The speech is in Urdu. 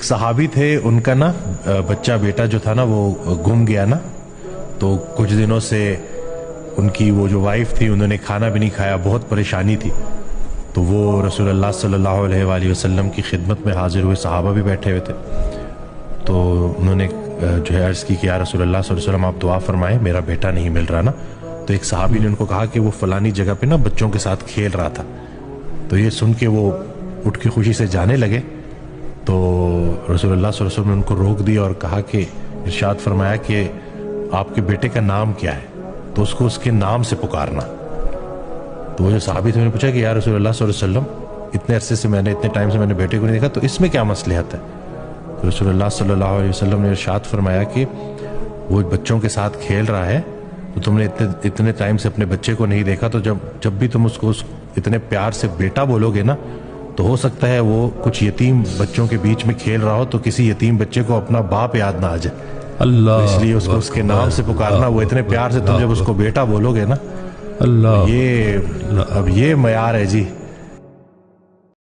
صحابی تھے، ان کا نا بچہ بیٹا جو تھا نا وہ گم گیا نا، تو کچھ دنوں سے ان کی وہ جو وائف تھی انہوں نے کھانا بھی نہیں کھایا، بہت پریشانی تھی. تو وہ رسول اللہ صلی اللہ علیہ وآلہ وسلم کی خدمت میں حاضر ہوئے، صحابہ بھی بیٹھے ہوئے تھے. تو انہوں نے جو ہے عرض کی کہ یا رسول اللہ صلی اللہ علیہ وسلم آپ دعا فرمائیں، میرا بیٹا نہیں مل رہا نا. تو ایک صحابی نے ان کو کہا کہ وہ فلانی جگہ پہ نا بچوں کے ساتھ کھیل رہا تھا. تو یہ سن کے وہ اٹھ کے خوشی سے جانے لگے. تو رسول اللہ صلی اللہ علیہ وسلم نے ان کو روک دیا اور کہا کہ ارشاد فرمایا کہ آپ کے بیٹے کا نام کیا ہے، تو اس کو اس کے نام سے پکارنا. تو وہ جو صحابی تھے انہوں نے پوچھا کہ یا رسول اللہ صلی اللہ علیہ وسلم اتنے عرصے سے اتنے ٹائم سے میں نے بیٹے کو نہیں دیکھا، تو اس میں کیا مصلحت ہے؟ تو رسول اللہ صلی اللہ علیہ وسلم نے ارشاد فرمایا کہ وہ بچوں کے ساتھ کھیل رہا ہے، تو تم نے اتنے ٹائم سے اپنے بچے کو نہیں دیکھا، تو جب بھی تم اس کو اتنے پیار سے بیٹا بولو گے نا، تو ہو سکتا ہے وہ کچھ یتیم بچوں کے بیچ میں کھیل رہا ہو تو کسی یتیم بچے کو اپنا باپ یاد نہ آ جائے. اللہ، اس لیے اس کو اس کے نام سے پکارنا. وہ اتنے پیار سے تم جب اس کو بیٹا بولو گے نا، اللہ، اب یہ معیار ہے جی.